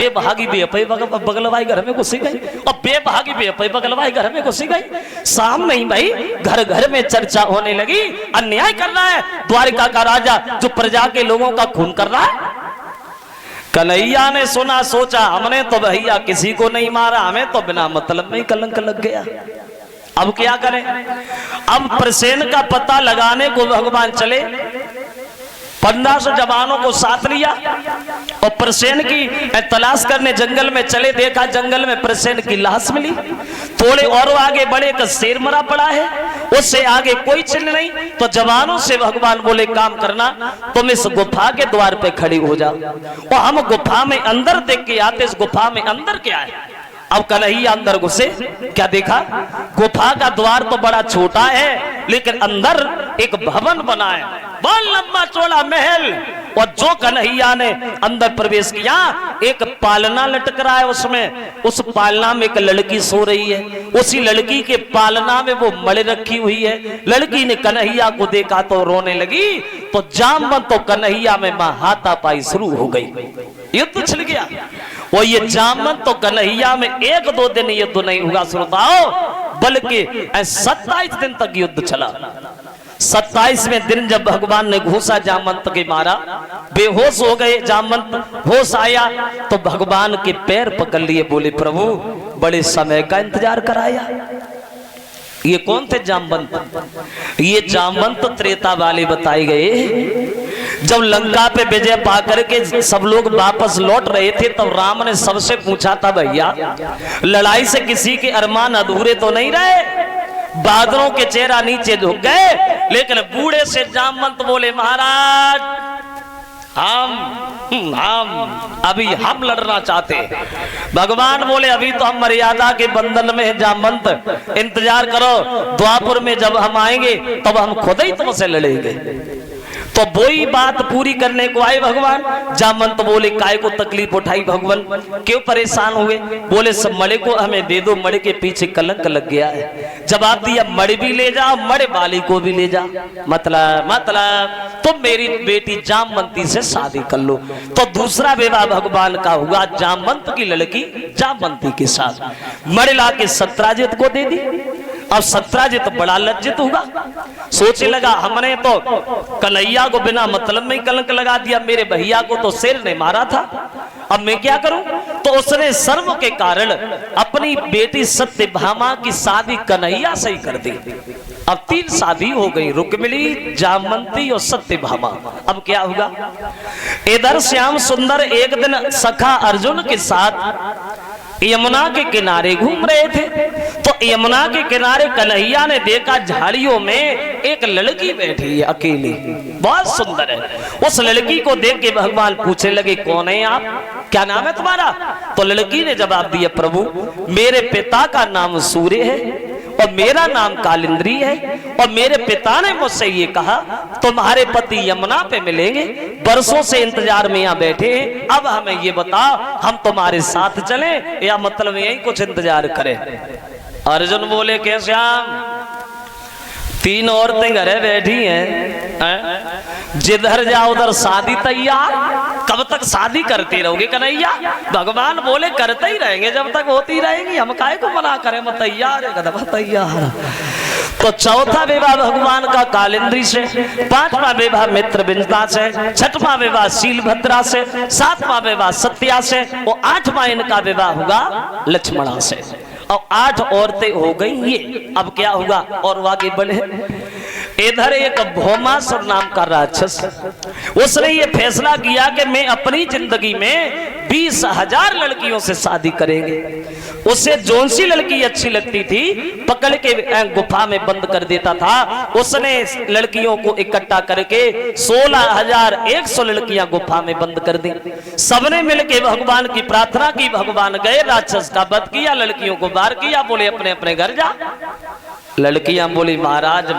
बेभागी बेपई बगलवाई घर में घुसी गई और बेभागी बेपई बगलवाई घर में घुसी गई। शाम नहीं भाई, घर घर में चर्चा होने लगी। अन्याय कर रहा है द्वारिका का राजा जो प्रजा के लोगों का खून कर रहा है। कन्हैया ने सुना, सोचा हमने तो भैया किसी को नहीं मारा, हमें तो बिना मतलब में ही कलंक लग गया। अब क्या करें? अब प्रसेन का पता लगाने को भगवान चले। 1500 जवानों को साथ लिया और प्रसेन की तलाश करने जंगल में चले। देखा जंगल में प्रसेन की लाश मिली। थोड़े और आगे बढ़े का शेर मरा पड़ा है, उससे आगे कोई चिन्ह नहीं। तो जवानों से भगवान बोले काम करना, तुम इस गुफा के द्वार पे खड़ी हो जाओ और हम गुफा में अंदर देख के आते। इस गुफा में अंदर क्या है? अब कन्हैया अंदर घुसे, क्या देखा? गुफा का द्वार तो बड़ा छोटा है लेकिन अंदर एक भवन बना है, बहुत लंबा चौड़ा महल। और जो कन्हैया ने अंदर प्रवेश किया, एक पालना लटक रहा है उसमें। उस पालना में एक लड़की सो रही है। उसी लड़की के पालना में वो मड़े रखी हुई है। लड़की ने कन्हैया को देखा तो रोने लगी। तो जामवंत तो कन्हैया में हाथापाई शुरू हो गई, युद्ध छिड़ गया। और ये जामवंत तो कन्हैया में 1-2 दिन युद्ध नहीं हुआ श्रोताओ, बल्कि 27 दिन तक युद्ध चला। 27वें दिन जब भगवान ने घूसा जामवंत के मारा, बेहोश हो गए जामवंत। होश आया तो भगवान के पैर पकड़ लिए, बोले प्रभु बड़े समय का इंतजार कराया। ये कौन थे जामवंत? ये जामवंत त्रेता वाले बताए गए। जब लंका पे विजय पाकर के सब लोग वापस लौट रहे थे, तब राम ने सबसे पूछा था भैया लड़ाई से किसी के अरमान अधूरे तो नहीं रहे? बादलों के चेहरा नीचे झुक गए, लेकिन बूढ़े से जामवंत बोले महाराज हम अभी हम लड़ना चाहते। भगवान बोले अभी तो हम मर्यादा के बंधन में है जामवंत, इंतजार करो, द्वापर में जब हम आएंगे तब हम खुद ही तुमसे लड़ेंगे। तो वही बात पूरी करने को आए भगवान। जामवंत बोले काय को तकलीफ उठाई भगवान, क्यों परेशान हुए? बोले सब मड़े को हमें दे दो, मड़े के पीछे कलंक लग गया है। जवाब दिया मड़े भी ले जाओ, मड़े वाली को भी ले जाओ। मतलब तुम मेरी बेटी जामवंती से शादी कर लो। तो दूसरा विवाह भगवान का हुआ जामवंत की लड़की जामवंती के साथ। मड़े ला के सत्राजित को दे दी। अब सत्राजित बड़ा लज्जित हुआ, सोचने लगा हमने तो कन्हैया को बिना मतलब में ही कलंक लगा दिया, मेरे भैया को तो शेर ने मारा था, अब मैं क्या करूं? तो उसने शर्म के कारण अपनी बेटी सत्यभामा की शादी कन्हैया से ही कर दी। अब 3 शादी हो गई, रुक्मिणी, जामवंती और सत्यभामा। अब क्या होगा? इधर श्याम सुंदर एक दिन सखा अर्जुन के साथ यमुना के किनारे घूम रहे थे। तो यमुना के किनारे कन्हैया ने देखा झाड़ियों में एक लड़की बैठी है अकेली, बहुत सुंदर है। उस लड़की को देख के भगवान पूछने लगे कौन है आप, क्या नाम है तुम्हारा? तो लड़की ने जवाब दिया प्रभु मेरे पिता का नाम सूर्य है और मेरा नाम कालिंद्री है, और मेरे पिता ने मुझसे ये कहा तुम्हारे पति यमुना पे मिलेंगे, बरसों से इंतजार में यहाँ बैठे हैं, अब हमें ये बताओ हम तुम्हारे साथ चलें या मतलब यही कुछ इंतजार करें? अर्जुन बोले कैसे? हम 3 औरतें घरे बैठी हैं, जिधर जाओ उधर शादी तैयार, कब तक शादी करते रहोगे कन्हैया? भगवान बोले करते ही रहेंगे जब तक होती रहेंगी, हम काहे को मना करें, मैं तैयार है, कदम तैयार। तो चौथा विवाह भगवान का कालिंद्री से, 5वां विवाह मित्र बिंजता से, 6वां विवाह शीलभद्रा से, 7वां विवाह सत्या से और 8वां इनका विवाह होगा लक्ष्मणा से। और 8 औरतें हो गई ये। अब क्या होगा? और आगे बढ़े, इधर एक भौमासुर नाम का राक्षस, उसने ये फैसला किया कि मैं अपनी जिंदगी में 20,000 लड़कियों से शादी करेंगे। उसे जोन सी लड़की अच्छी लगती थी पकड़ के गुफा में बंद कर देता था। उसने लड़कियों को इकट्ठा करके 16,100 लड़कियां गुफा में बंद कर दी। सबने मिलके भगवान की प्रार्थना की, भगवान गए, राक्षस का वध किया, लड़कियों को बाहर किया, बोले अपने अपने घर जा। लड़कियां बोली महाराज